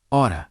Ora,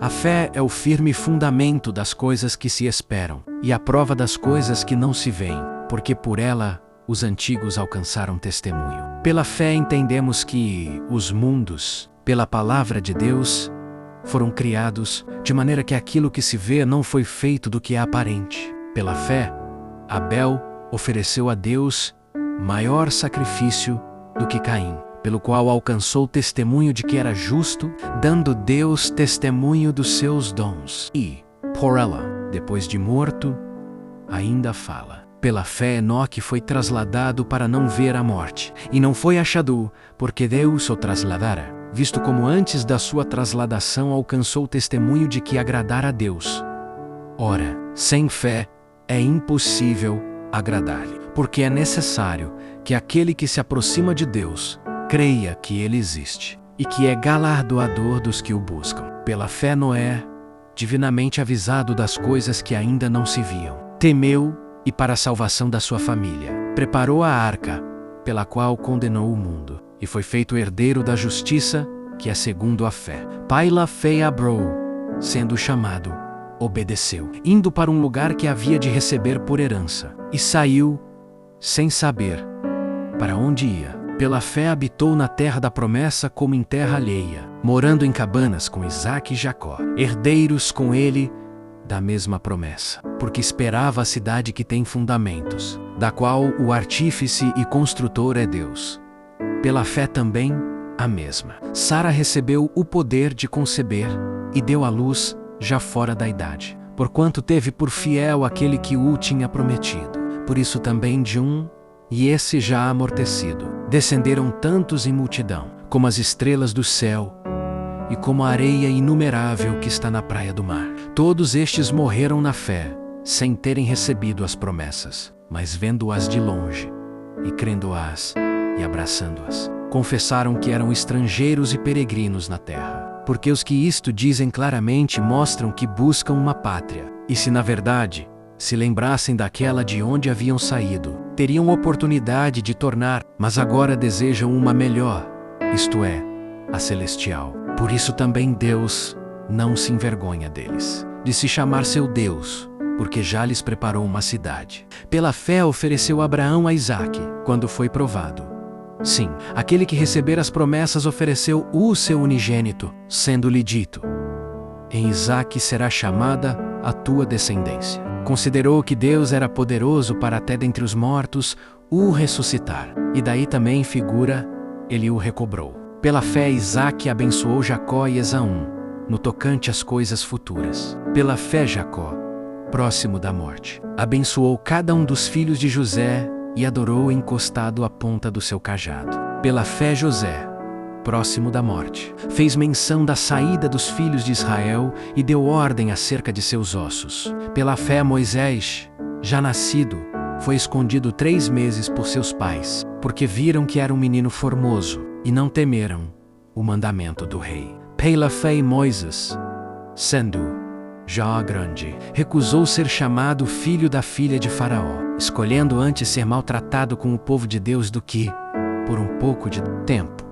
a fé é o firme fundamento das coisas que se esperam, e a prova das coisas que não se veem, porque por ela os antigos alcançaram testemunho. Pela fé entendemos que os mundos, pela palavra de Deus, foram criados, de maneira que aquilo que se vê não foi feito do que é aparente. Pela fé, Abel ofereceu a Deus maior sacrifício do que Caim, pelo qual alcançou testemunho de que era justo, dando Deus testemunho dos seus dons. E, por ela, depois de morto, ainda fala. Pela fé, Enoque foi trasladado para não ver a morte, e não foi achado, porque Deus o trasladara, visto como antes da sua trasladação alcançou testemunho de que agradara a Deus. Ora, sem fé é impossível agradar-lhe, porque é necessário que aquele que se aproxima de Deus creia que ele existe, e que é galardoador dos que o buscam. Pela fé Noé, divinamente avisado das coisas que ainda não se viam, temeu e para a salvação da sua família, preparou a arca, pela qual condenou o mundo, e foi feito herdeiro da justiça, que é segundo a fé. Pela fé Abrão, sendo chamado, obedeceu, indo para um lugar que havia de receber por herança, e saiu, sem saber para onde ia. Pela fé habitou na terra da promessa como em terra alheia, morando em cabanas com Isaque e Jacó, herdeiros com ele da mesma promessa, porque esperava a cidade que tem fundamentos, da qual o artífice e construtor é Deus. Pela fé também, a mesma. Sara recebeu o poder de conceber e deu à luz já fora da idade, porquanto teve por fiel aquele que o tinha prometido. Por isso também de um, e esse já amortecido, descenderam tantos em multidão, como as estrelas do céu, e como a areia inumerável que está na praia do mar. Todos estes morreram na fé, sem terem recebido as promessas, mas vendo-as de longe, e crendo-as, e abraçando-as, confessaram que eram estrangeiros e peregrinos na terra. Porque os que isto dizem claramente mostram que buscam uma pátria, e se na verdade se lembrassem daquela de onde haviam saído, teriam oportunidade de tornar, mas agora desejam uma melhor, isto é, a celestial. Por isso também Deus não se envergonha deles, de se chamar seu Deus, porque já lhes preparou uma cidade. Pela fé ofereceu Abraão a Isaque, quando foi provado. Sim, aquele que receber as promessas ofereceu o seu unigênito, sendo-lhe dito: em Isaque será chamada a tua descendência. Considerou que Deus era poderoso para até dentre os mortos o ressuscitar, e daí também figura, ele o recobrou. Pela fé Isaque abençoou Jacó e Esaú, no tocante às coisas futuras. Pela fé Jacó, próximo da morte, abençoou cada um dos filhos de José e adorou encostado à ponta do seu cajado. Pela fé José, próximo da morte, fez menção da saída dos filhos de Israel e deu ordem acerca de seus ossos. Pela fé Moisés, já nascido, foi escondido 3 meses por seus pais, porque viram que era um menino formoso, e não temeram o mandamento do rei. Pela fé Moisés, sendo já grande, recusou ser chamado filho da filha de Faraó, escolhendo antes ser maltratado com o povo de Deus do que, por um pouco de tempo,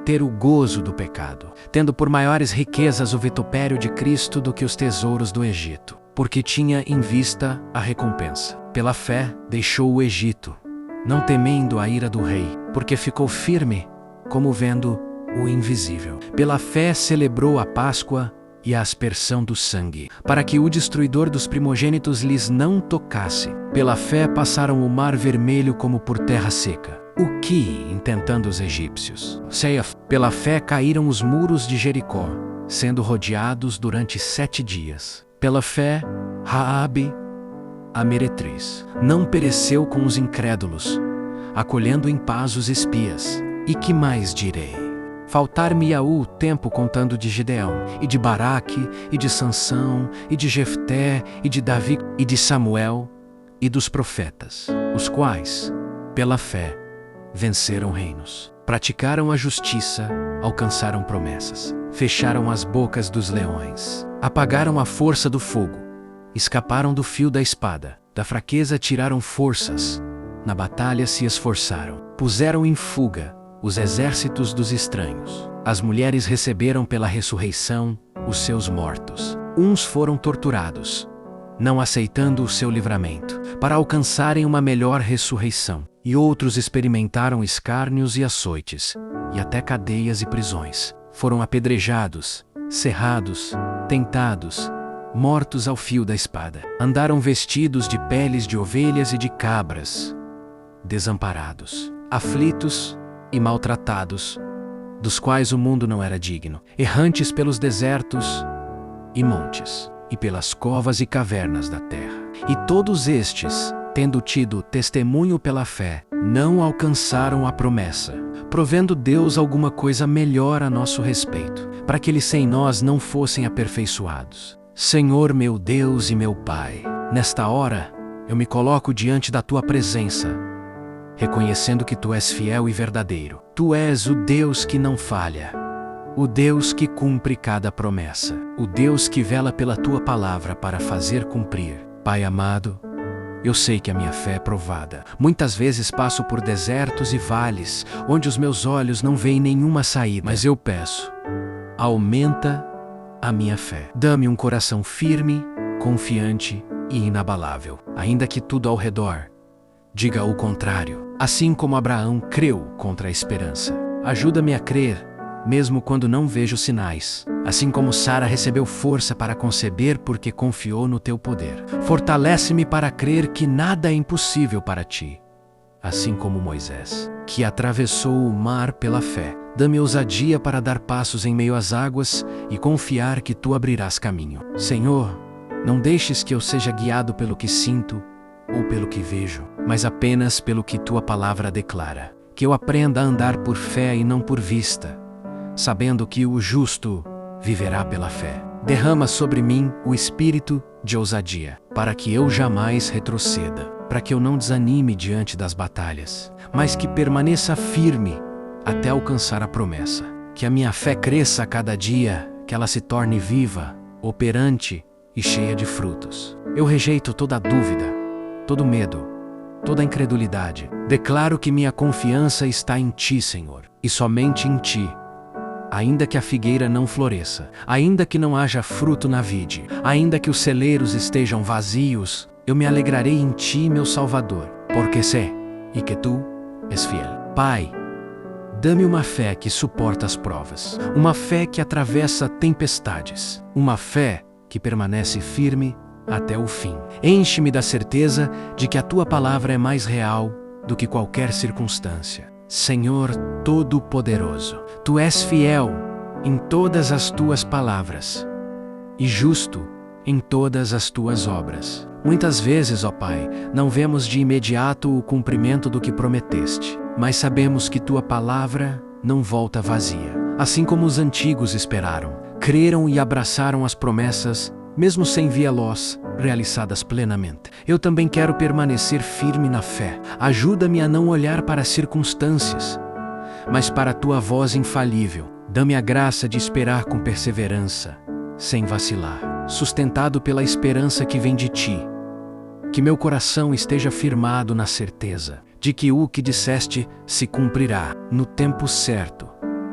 ter o gozo do pecado, tendo por maiores riquezas o vitupério de Cristo do que os tesouros do Egito, porque tinha em vista a recompensa. Pela fé deixou o Egito, não temendo a ira do rei, porque ficou firme, como vendo o invisível. Pela fé celebrou a Páscoa e a aspersão do sangue, para que o destruidor dos primogênitos lhes não tocasse. Pela fé passaram o mar vermelho como por terra seca, o que, intentando os egípcios. Pela fé caíram os muros de Jericó, sendo rodeados durante 7 dias. Pela fé, Raabe, a meretriz, não pereceu com os incrédulos, acolhendo em paz os espias. E que mais direi? Faltar-me-á o tempo contando de Gideão, e de Baraque, e de Sansão, e de Jefté, e de Davi, e de Samuel, e dos profetas, os quais, pela fé, venceram reinos, praticaram a justiça, alcançaram promessas, fecharam as bocas dos leões, apagaram a força do fogo, escaparam do fio da espada, da fraqueza tiraram forças, na batalha se esforçaram, puseram em fuga os exércitos dos estranhos, as mulheres receberam pela ressurreição os seus mortos. Uns foram torturados, não aceitando o seu livramento, para alcançarem uma melhor ressurreição. E outros experimentaram escárnios e açoites, e até cadeias e prisões. Foram apedrejados, cerrados, tentados, mortos ao fio da espada. Andaram vestidos de peles de ovelhas e de cabras, desamparados, aflitos e maltratados, dos quais o mundo não era digno, errantes pelos desertos e montes, e pelas covas e cavernas da terra. E todos estes, tendo tido testemunho pela fé, não alcançaram a promessa, provendo Deus alguma coisa melhor a nosso respeito, para que eles sem nós não fossem aperfeiçoados. Senhor meu Deus e meu Pai, nesta hora eu me coloco diante da Tua presença, reconhecendo que Tu és fiel e verdadeiro. Tu és o Deus que não falha, o Deus que cumpre cada promessa, o Deus que vela pela Tua palavra para fazer cumprir. Pai amado, eu sei que a minha fé é provada. Muitas vezes passo por desertos e vales, onde os meus olhos não veem nenhuma saída. Mas eu peço, aumenta a minha fé. Dá-me um coração firme, confiante e inabalável, ainda que tudo ao redor diga o contrário. Assim como Abraão creu contra a esperança. Ajuda-me a crer, mesmo quando não vejo sinais. Assim como Sara recebeu força para conceber porque confiou no Teu poder. Fortalece-me para crer que nada é impossível para Ti. Assim como Moisés, que atravessou o mar pela fé. Dá-me ousadia para dar passos em meio às águas e confiar que Tu abrirás caminho. Senhor, não deixes que eu seja guiado pelo que sinto ou pelo que vejo, mas apenas pelo que Tua palavra declara. Que eu aprenda a andar por fé e não por vista, sabendo que o justo viverá pela fé. Derrama sobre mim o espírito de ousadia, para que eu jamais retroceda, para que eu não desanime diante das batalhas, mas que permaneça firme até alcançar a promessa. Que a minha fé cresça a cada dia, que ela se torne viva, operante e cheia de frutos. Eu rejeito toda dúvida, todo medo, toda incredulidade. Declaro que minha confiança está em Ti, Senhor, e somente em Ti. Ainda que a figueira não floresça, ainda que não haja fruto na vide, ainda que os celeiros estejam vazios, eu me alegrarei em Ti, meu Salvador, porque sei e que Tu és fiel. Pai, dá-me uma fé que suporta as provas, uma fé que atravessa tempestades, uma fé que permanece firme até o fim. Enche-me da certeza de que a Tua palavra é mais real do que qualquer circunstância. Senhor Todo-Poderoso, Tu és fiel em todas as Tuas palavras e justo em todas as Tuas obras. Muitas vezes, ó Pai, não vemos de imediato o cumprimento do que prometeste, mas sabemos que Tua palavra não volta vazia. Assim como os antigos esperaram, creram e abraçaram as promessas, mesmo sem vê-las realizadas plenamente. Eu também quero permanecer firme na fé. Ajuda-me a não olhar para as circunstâncias, mas para a Tua voz infalível. Dá-me a graça de esperar com perseverança, sem vacilar, sustentado pela esperança que vem de Ti. Que meu coração esteja firmado na certeza de que o que disseste se cumprirá no tempo certo,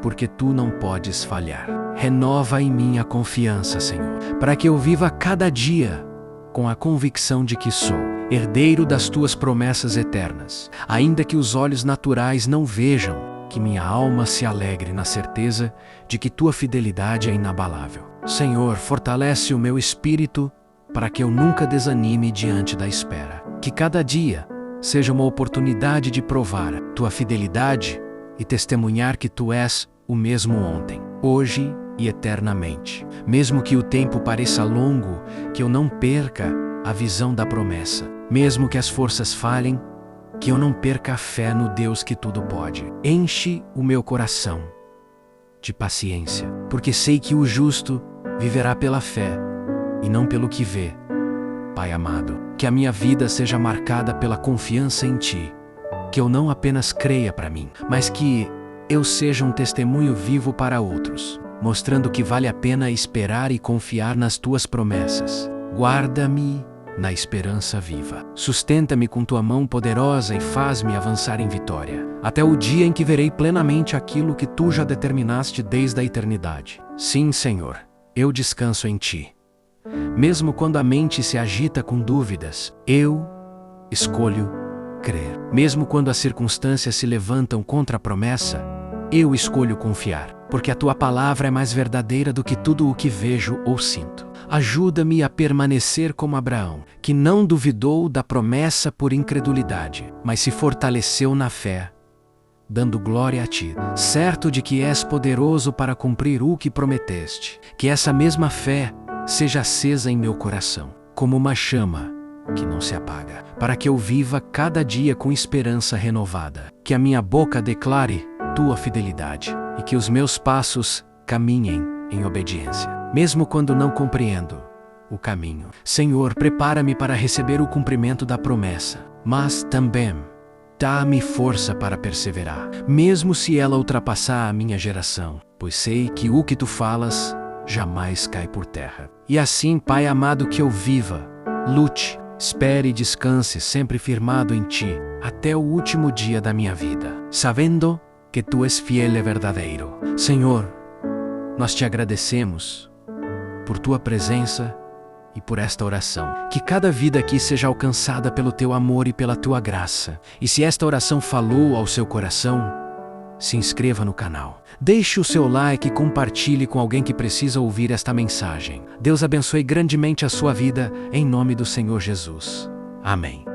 porque Tu não podes falhar. Renova em mim a confiança, Senhor, para que eu viva cada dia com a convicção de que sou herdeiro das Tuas promessas eternas, ainda que os olhos naturais não vejam. Que minha alma se alegre na certeza de que Tua fidelidade é inabalável. Senhor, fortalece o meu espírito para que eu nunca desanime diante da espera. Que cada dia seja uma oportunidade de provar Tua fidelidade e testemunhar que Tu és o mesmo ontem, hoje e eternamente. Mesmo que o tempo pareça longo, que eu não perca a visão da promessa. Mesmo que as forças falhem, que eu não perca a fé no Deus que tudo pode. Enche o meu coração de paciência, porque sei que o justo viverá pela fé e não pelo que vê. Pai amado, que a minha vida seja marcada pela confiança em Ti, que eu não apenas creia para mim, mas que eu seja um testemunho vivo para outros, mostrando que vale a pena esperar e confiar nas Tuas promessas. Guarda-me na esperança viva. Sustenta-me com tua mão poderosa e faz-me avançar em vitória, até o dia em que verei plenamente aquilo que tu já determinaste desde a eternidade. Sim, Senhor, eu descanso em ti. Mesmo quando a mente se agita com dúvidas, eu escolho crer. Mesmo quando as circunstâncias se levantam contra a promessa, eu escolho confiar, porque a tua palavra é mais verdadeira do que tudo o que vejo ou sinto. Ajuda-me a permanecer como Abraão, que não duvidou da promessa por incredulidade, mas se fortaleceu na fé, dando glória a ti, certo de que és poderoso para cumprir o que prometeste. Que essa mesma fé seja acesa em meu coração, como uma chama que não se apaga, para que eu viva cada dia com esperança renovada. Que a minha boca declare tua fidelidade e que os meus passos caminhem em obediência, mesmo quando não compreendo o caminho. Senhor, prepara-me para receber o cumprimento da promessa, mas também dá-me força para perseverar, mesmo se ela ultrapassar a minha geração, pois sei que o que tu falas jamais cai por terra. E assim, Pai amado, que eu viva, lute, espere e descanse sempre firmado em ti, até o último dia da minha vida, sabendo que tu és fiel e verdadeiro. Senhor, nós te agradecemos por tua presença e por esta oração. Que cada vida aqui seja alcançada pelo teu amor e pela tua graça. E se esta oração falou ao seu coração, se inscreva no canal. Deixe o seu like e compartilhe com alguém que precisa ouvir esta mensagem. Deus abençoe grandemente a sua vida, em nome do Senhor Jesus. Amém.